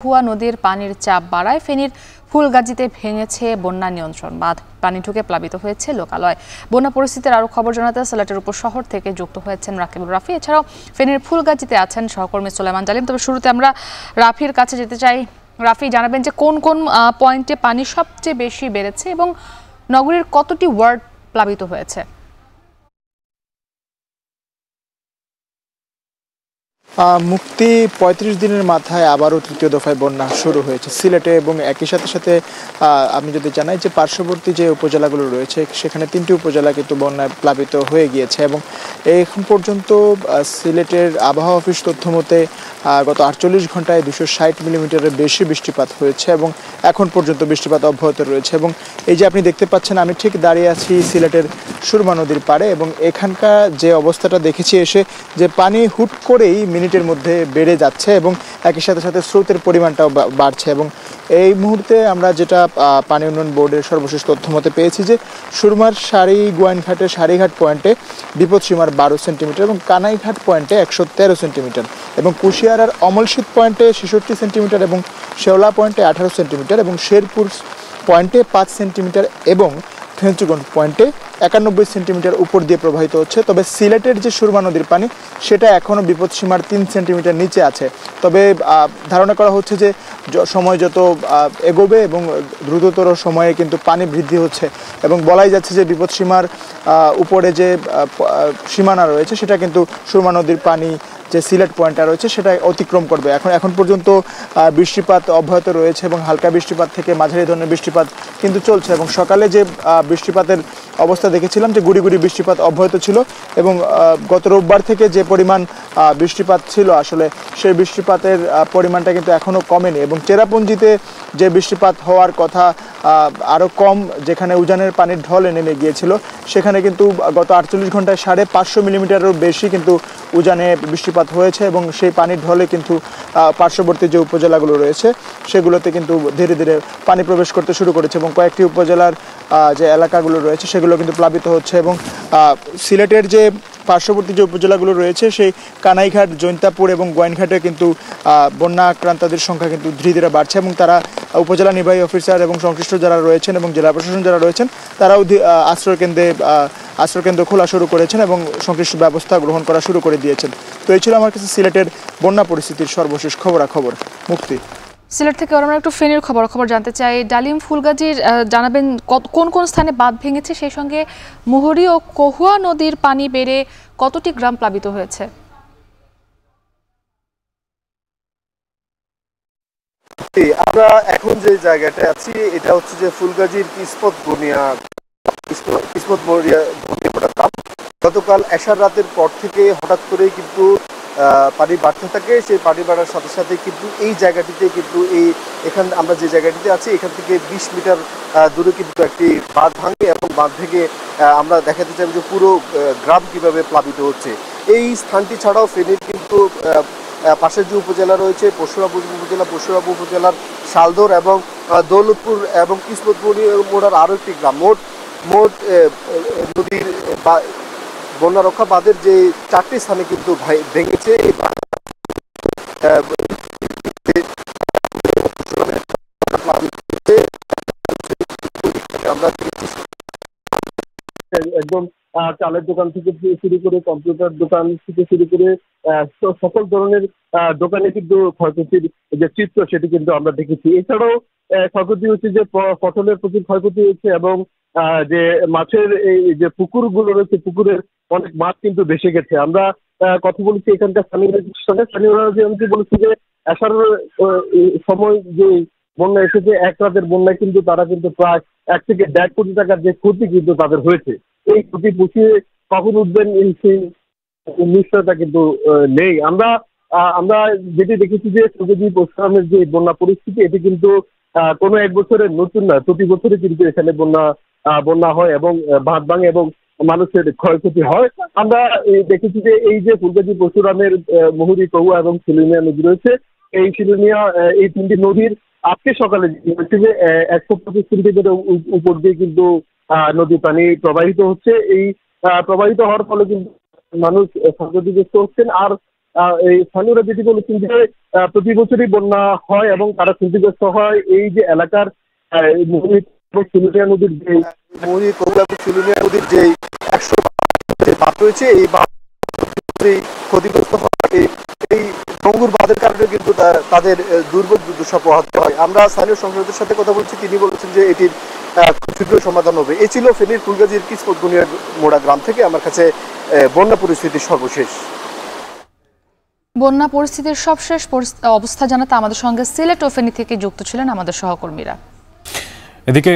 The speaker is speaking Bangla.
কহুয়া নদীর পানির চাপ বাড়ায় ফেনীর ফুলগাজীতে ভেঙেছে বন্যা নিয়ন্ত্রণ বাঁধ। পানি ঢুকে প্লাবিত হয়েছে লোকালয়। বন্যা পরিস্থিতির আরো খবর জানাতে সিলেটের উপশহর থেকে যুক্ত হয়েছেন রাকিবুল রাফি। এছাড়াও ফেনীর ফুলগাজীতে আছেন সহকর্মী সুলাইমান জালিম। তবে শুরুতে আমরা রাফির কাছে যেতে চাই। রাফি, জানাবেন যে কোন কোন পয়েন্টে পানি সবচেয়ে বেশি বেড়েছে এবং নগরীর কতটি ওয়ার্ড প্লাবিত হয়েছে? মুক্তি ৩৫ দিনের মাথায় আবারও তৃতীয় দফায় বন্যা শুরু হয়েছে সিলেটে এবং একই সাথে সাথে আমি যদি জানাই যে পার্শ্ববর্তী যে উপজেলাগুলো রয়েছে সেখানে ৩টি উপজেলা কিন্তু বন্যায় প্লাবিত হয়ে গিয়েছে এবং এখন পর্যন্ত সিলেটের আবহাওয়া অফিস তথ্য মতে গত ৪৮ ঘন্টায় ২৬০ মিলিমিটারের বেশি বৃষ্টিপাত হয়েছে এবং এখন পর্যন্ত বৃষ্টিপাত অব্যাহত রয়েছে। এবং এই যে আপনি দেখতে পাচ্ছেন, আমি ঠিক দাঁড়িয়ে আছি সিলেটের সুরমা নদীর পাড়ে এবং এখানকার যে অবস্থাটা দেখেছি এসে যে পানি হুট করেই মিনিটের মধ্যে বেড়ে যাচ্ছে এবং একই সাথে সাথে স্রোতের পরিমাণটাও বাড়ছে। এবং এই মুহূর্তে আমরা যেটা পানি উন্নয়ন বোর্ডের সর্বশেষ তথ্য মতে পেয়েছি যে সুরমার গোয়াইনঘাটের সারিঘাট পয়েন্টে বিপদসীমার ১২ সেন্টিমিটার এবং কানাইঘাট পয়েন্টে ১১৩ সেন্টিমিটার এবং কুশিয়ারার অমলশীত পয়েন্টে ৬৬ সেন্টিমিটার এবং শেওলা পয়েন্টে ১৮ সেন্টিমিটার এবং শেরপুর পয়েন্টে ৫ সেন্টিমিটার এবং ফেঞ্চুগঞ্জ পয়েন্টে ৯১ সেন্টিমিটার উপর দিয়ে প্রবাহিত হচ্ছে। তবে সিলেটের যে সুরমা নদীর পানি সেটা এখনও বিপদসীমার ৩ সেন্টিমিটার নিচে আছে। তবে ধারণা করা হচ্ছে যে সময় যত এগোবে এবং দ্রুততর সময়ে কিন্তু পানি বৃদ্ধি হচ্ছে এবং বলাই যাচ্ছে যে বিপদসীমার উপরে যে সীমানা রয়েছে সেটা কিন্তু সুরমা নদীর পানি যে সিলেট পয়েন্টটা রয়েছে সেটা অতিক্রম করবে। এখন পর্যন্ত বৃষ্টিপাত অব্যাহত রয়েছে এবং হালকা বৃষ্টিপাত থেকে মাঝারি ধরনের বৃষ্টিপাত কিন্তু চলছে এবং সকালে যে বৃষ্টিপাতের অবস্থা দেখেছিলাম যে গুড়ি গুড়ি বৃষ্টিপাত অব্যাহত ছিল এবং গত রোববার থেকে যে পরিমাণ বৃষ্টিপাত ছিল আসলে সেই বৃষ্টিপাতের পরিমাণটা কিন্তু এখনও কমেনি এবং চেরাপুঞ্জিতে যে বৃষ্টিপাত হওয়ার কথা আরও কম, যেখানে উজানের পানির ঢলে নেমে গিয়েছিল, সেখানে কিন্তু গত ৪৮ ঘন্টায় ৫৫০ মিলিমিটারেরও বেশি কিন্তু উজানে বৃষ্টিপাত হয়েছে এবং সেই পানির ঢলে কিন্তু পার্শ্ববর্তী যে উপজেলাগুলো রয়েছে সেগুলোতে কিন্তু ধীরে ধীরে পানি প্রবেশ করতে শুরু করেছে এবং কয়েকটি উপজেলার যে এলাকাগুলো রয়েছে সেগুলো কিন্তু প্লাবিত হচ্ছে এবং সিলেটের যে পার্শ্ববর্তী যে উপজেলাগুলো রয়েছে সেই কানাইঘাট, জৈন্তাপুর এবং গোয়াইনঘাটে কিন্তু বন্যা আক্রান্তদের সংখ্যা কিন্তু ধীরে ধীরে বাড়ছে এবং তারা উপজেলা নির্বাহী অফিসার এবং সংশ্লিষ্ট যারা রয়েছেন এবং জেলা প্রশাসন যারা রয়েছেন তারাও আশ্রয়কেন্দ্র খোলা শুরু করেছেন এবং সংশ্লিষ্ট ব্যবস্থা গ্রহণ করা শুরু করে দিয়েছেন। তো এই ছিল আমার কাছে সিলেটের বন্যা পরিস্থিতির সর্বশেষ খবরাখবর। মুক্তি, সিলেট থেকে আমরা একটু ফেনীর খবর জানতে চাই। ডালিম, ফুলগাজীর জানাবেন কোন কোন স্থানে বাঁধ ভেঙেছে, সেই সঙ্গে মুহুরী ও কহুয়া নদীর পানি বেড়ে কতটি গ্রাম প্লাবিত হয়েছে? আমরা এখন যে জায়গাটা আছি এটা হচ্ছে যে ফুলগাজীর কিসমত বনিয়া গ্রাম। গতকাল এশার রাতের পর থেকে হঠাৎ করেই কিন্তু পানি বাড়তে থাকে। সেই পানি বাড়ার সাথে সাথে কিন্তু এই জায়গাটিতে কিন্তু এখান আমরা যে জায়গাটিতে আছি এখান থেকে ২০ মিটার দূরে কিন্তু একটি বাঁধ ভাঙে এবং বাঁধ থেকে আমরা দেখাতে চাই যে পুরো গ্রাম কিভাবে প্লাবিত হচ্ছে। এই স্থানটি ছাড়াও ফেনীর কিন্তু পাশের যে উপজেলা রয়েছে পরশুরাম উপজেলার শালদর এবং দৌলতপুর এবং কিসমতপুর মোড়ার আরও একটি গ্রাম, মোট নদীর বন্যা রক্ষা বাঁধের যে ৪টি স্থানে কিন্তু ভেঙেছে। একদম চালের দোকান থেকে শুরু করে কম্পিউটার দোকান থেকে শুরু করে সকল ধরনের দোকানে কিন্তু ক্ষয়ক্ষতির যে চিত্র সেটি কিন্তু আমরা দেখেছি। এছাড়াও ক্ষয়ক্ষতি হচ্ছে যে ফসলের প্রচুর ক্ষয়ক্ষতি হয়েছে এবং যে মাছের এই যে পুকুরগুলো রয়েছে পুকুরের অনেক মাছ কিন্তু ভেসে গেছে। আমরা কথা বলেছি এখানকার স্থানীয়রা যে বলেছে যে আসার সময় যে বন্যা এসেছে, এক রাতের বন্যায় কিন্তু তারা কিন্তু প্রায় ১ থেকে ১.৫ কোটি টাকার যে ক্ষতি কিন্তু তাদের হয়েছে। এই ক্ষতি পুষিয়ে কখন উঠবেন সেই নিশ্চয়তা কিন্তু নেই। আমরা যেটি দেখেছি যে প্রগতি পরশুরামের যে বন্যা পরিস্থিতি এটি কিন্তু কোনো এক বছরের নতুন নয়, প্রতি বছরই কিন্তু এখানে বন্যা হয় এবং বাঁধ ভাঙে এবং মানুষের ক্ষয়ক্ষতি হয়। আমরা দেখেছি যে এই যে ফুলগাজী পরশুরামের মুহুরী, কহুয়া এবং শিলুনিয়া নদী রয়েছে, এই শিলুনিয়া এই ৩টি নদীর আজকে সকালে হচ্ছে যে ১২৫ সেন্টিমিটার উপর দিয়ে কিন্তু নদী পানি প্রবাহিত হচ্ছে। এই প্রবাহিত হওয়ার ফলে কিন্তু মানুষ ক্ষতিগ্রস্ত হচ্ছেন। আর এই স্থানীয়রা যেটি বলেছেন যে প্রতি বছরই বন্যা হয় এবং তারা ক্ষতিগ্রস্ত হয়। এই যে এলাকার মোহিত এবং সিলুনিয়া নদীর যে মোহিত এবং সিলুনিয়া নদীর যে 100 বাঁধ রয়েছে, এই বাঁধ ক্ষতিগ্রস্ত হয়। এই ডঙ্গুর বাঁধের কারণে কিন্তু তাদের দুর্ভোগ দুর্দশা পোহাতে হয়। আমরা স্থানীয় সংসদের সাথে কথা বলছি, তিনি বলেছেন যে এটির খুব শীঘ্র সমাধান হবে। এই ছিল ফেনীর ফুলগাজীর কিসমত গুনিয়া মোড়া গ্রাম থেকে আমার কাছে বন্যা পরিস্থিতির সর্বশেষ। বন্যা পরিস্থিতির সবশেষ অবস্থা জানাতে আমাদের সঙ্গে সিলেট ও ফেনী থেকে যুক্ত ছিলেন আমাদের সহকর্মীরা। এদিকে